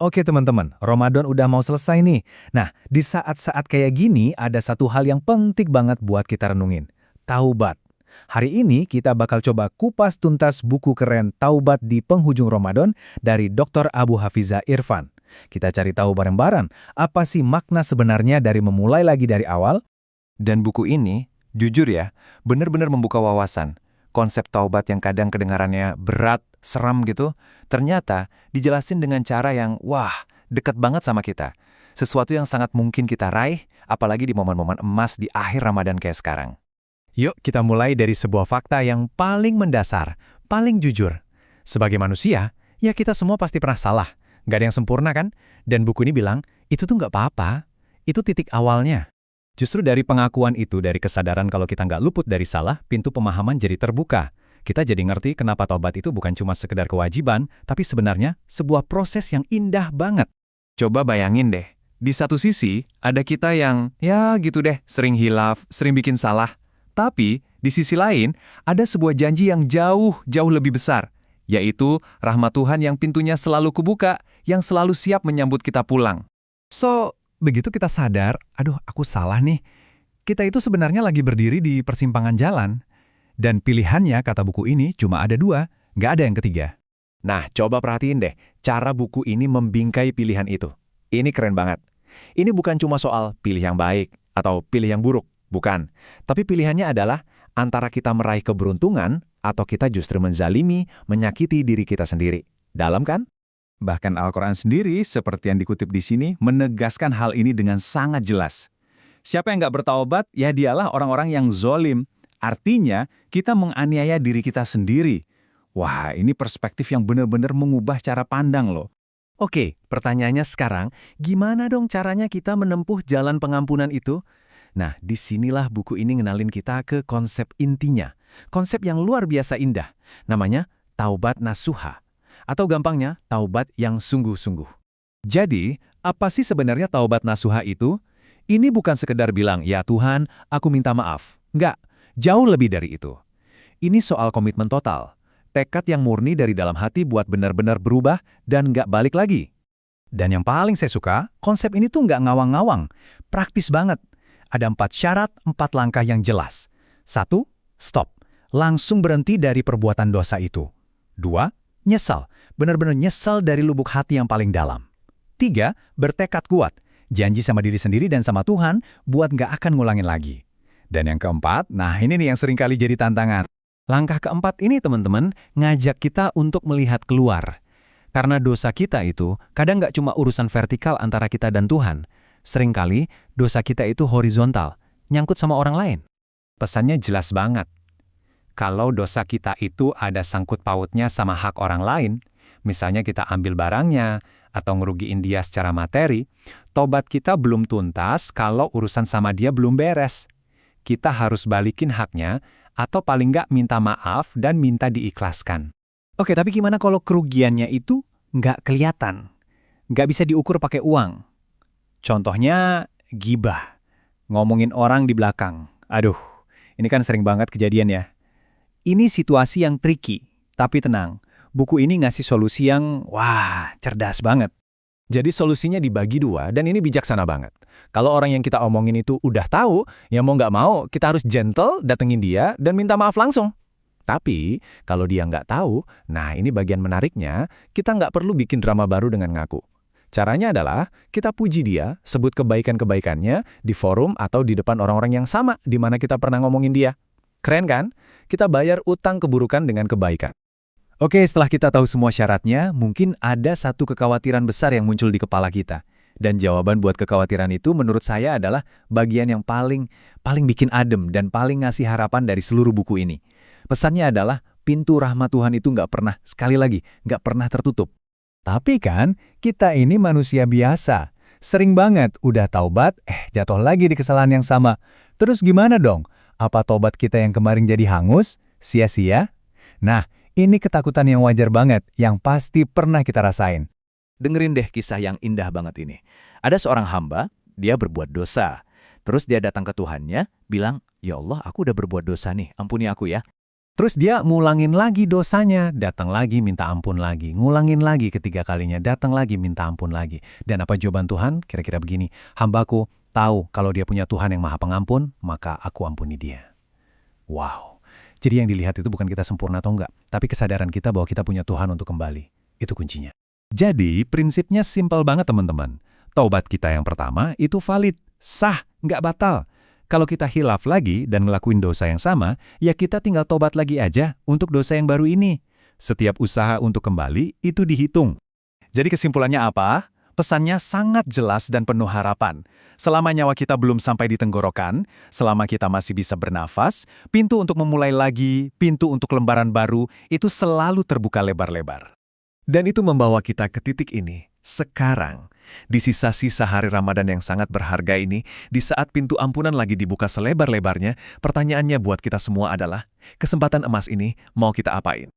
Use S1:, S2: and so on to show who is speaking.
S1: Oke teman-teman, Ramadan udah mau selesai nih. Nah, di saat-saat kayak gini ada satu hal yang penting banget buat kita renungin. Taubat. Hari ini kita bakal coba kupas tuntas buku keren Taubat di Penghujung Ramadan dari Dr. Abu Hafiza Irfan. Kita cari tahu bareng-bareng apa sih makna sebenarnya dari memulai lagi dari awal.
S2: Dan buku ini, jujur ya, benar-benar membuka wawasan. Konsep taubat yang kadang kedengarannya berat, seram gitu, ternyata dijelasin dengan cara yang, wah, dekat banget sama kita. Sesuatu yang sangat mungkin kita raih, apalagi di momen-momen emas di akhir Ramadan kayak sekarang.
S1: Yuk kita mulai dari sebuah fakta yang paling mendasar, paling jujur. Sebagai manusia, ya kita semua pasti pernah salah. Gak ada yang sempurna kan? Dan buku ini bilang, itu tuh gak apa-apa. Itu titik awalnya. Justru dari pengakuan itu, dari kesadaran kalau kita nggak luput dari salah, pintu pemahaman jadi terbuka. Kita jadi ngerti kenapa taubat itu bukan cuma sekedar kewajiban, tapi sebenarnya sebuah proses yang indah banget.
S2: Coba bayangin deh, di satu sisi ada kita yang, ya gitu deh, sering hilaf, sering bikin salah. Tapi di sisi lain, ada sebuah janji yang jauh lebih besar, yaitu rahmat Tuhan yang pintunya selalu kebuka, yang selalu siap menyambut kita pulang.
S1: So, begitu kita sadar, aduh aku salah nih. Kita itu sebenarnya lagi berdiri di persimpangan jalan. Dan pilihannya, kata buku ini, cuma ada dua, nggak ada yang ketiga.
S2: Nah, coba perhatiin deh, cara buku ini membingkai pilihan itu. Ini keren banget. Ini bukan cuma soal pilih yang baik atau pilih yang buruk, bukan. Tapi pilihannya adalah antara kita meraih keberuntungan atau kita justru menzalimi, menyakiti diri kita sendiri. Dalam kan?
S3: Bahkan Al-Quran sendiri, seperti yang dikutip di sini, menegaskan hal ini dengan sangat jelas. Siapa yang nggak bertaubat, ya dialah orang-orang yang zolim. Artinya, kita menganiaya diri kita sendiri. Wah, ini perspektif yang benar-benar mengubah cara pandang loh.
S1: Oke, pertanyaannya sekarang, gimana dong caranya kita menempuh jalan pengampunan itu? Nah, disinilah buku ini ngenalin kita ke konsep intinya. Konsep yang luar biasa indah. Namanya taubat nasuha. Atau gampangnya, taubat yang sungguh-sungguh. Jadi, apa sih sebenarnya taubat nasuha itu? Ini bukan sekedar bilang, ya Tuhan, aku minta maaf. Enggak, jauh lebih dari itu. Ini soal komitmen total. Tekad yang murni dari dalam hati buat benar-benar berubah dan nggak balik lagi. Dan yang paling saya suka, konsep ini tuh nggak ngawang-ngawang. Praktis banget. Ada 4 syarat, 4 langkah yang jelas. 1, stop. Langsung berhenti dari perbuatan dosa itu. 2, nyesal. Benar-benar nyesal dari lubuk hati yang paling dalam. 3, bertekad kuat. Janji sama diri sendiri dan sama Tuhan buat nggak akan ngulangin lagi. Dan yang keempat, nah ini nih yang sering kali jadi tantangan. Langkah keempat ini teman-teman ngajak kita untuk melihat keluar. Karena dosa kita itu kadang nggak cuma urusan vertikal antara kita dan Tuhan. Seringkali dosa kita itu horizontal, nyangkut sama orang lain.
S2: Pesannya jelas banget. Kalau dosa kita itu ada sangkut pautnya sama hak orang lain, misalnya kita ambil barangnya atau ngerugiin dia secara materi, tobat kita belum tuntas kalau urusan sama dia belum beres. Kita harus balikin haknya atau paling nggak minta maaf dan minta diikhlaskan.
S1: Oke, tapi gimana kalau kerugiannya itu nggak kelihatan? Nggak bisa diukur pakai uang. Contohnya, gibah. Ngomongin orang di belakang. Aduh, ini kan sering banget kejadian ya. Ini situasi yang tricky, tapi tenang. Buku ini ngasih solusi yang, wah, cerdas banget. Jadi solusinya dibagi 2, dan ini bijaksana banget. Kalau orang yang kita omongin itu udah tahu, ya mau nggak mau, kita harus gentle, datengin dia, dan minta maaf langsung. Tapi, kalau dia nggak tahu, nah ini bagian menariknya, kita nggak perlu bikin drama baru dengan ngaku. Caranya adalah, kita puji dia, sebut kebaikan-kebaikannya di forum atau di depan orang-orang yang sama di mana kita pernah ngomongin dia. Keren kan? Kita bayar utang keburukan dengan kebaikan. Oke, setelah kita tahu semua syaratnya, mungkin ada satu kekhawatiran besar yang muncul di kepala kita. Dan jawaban buat kekhawatiran itu menurut saya adalah bagian yang paling bikin adem dan paling ngasih harapan dari seluruh buku ini. Pesannya adalah pintu rahmat Tuhan itu nggak pernah, sekali lagi, nggak pernah tertutup. Tapi kan, kita ini manusia biasa. Sering banget udah taubat, jatuh lagi di kesalahan yang sama. Terus gimana dong? Apa tobat kita yang kemarin jadi hangus? Sia-sia? Nah, ini ketakutan yang wajar banget, yang pasti pernah kita rasain.
S4: Dengerin deh kisah yang indah banget ini. Ada seorang hamba, dia berbuat dosa. Terus dia datang ke Tuhannya, bilang, "Ya Allah, aku udah berbuat dosa nih, ampuni aku ya."
S1: Terus dia ngulangin lagi dosanya, datang lagi minta ampun lagi. Ngulangin lagi ketiga kalinya, datang lagi minta ampun lagi. Dan apa jawaban Tuhan? Kira-kira begini, hambaku tahu kalau dia punya Tuhan yang maha pengampun, maka aku ampuni dia. Wow. Jadi yang dilihat itu bukan kita sempurna atau enggak, tapi kesadaran kita bahwa kita punya Tuhan untuk kembali. Itu kuncinya.
S3: Jadi, prinsipnya simpel banget teman-teman. Taubat kita yang pertama itu valid, sah, nggak batal. Kalau kita hilaf lagi dan ngelakuin dosa yang sama, ya kita tinggal tobat lagi aja untuk dosa yang baru ini. Setiap usaha untuk kembali itu dihitung. Jadi kesimpulannya apa? Pesannya sangat jelas dan penuh harapan. Selama nyawa kita belum sampai di tenggorokan, selama kita masih bisa bernafas, pintu untuk memulai lagi, pintu untuk lembaran baru, itu selalu terbuka lebar-lebar. Dan itu membawa kita ke titik ini, sekarang. Di sisa-sisa hari Ramadan yang sangat berharga ini, di saat pintu ampunan lagi dibuka selebar-lebarnya, pertanyaannya buat kita semua adalah, kesempatan emas ini mau kita apain?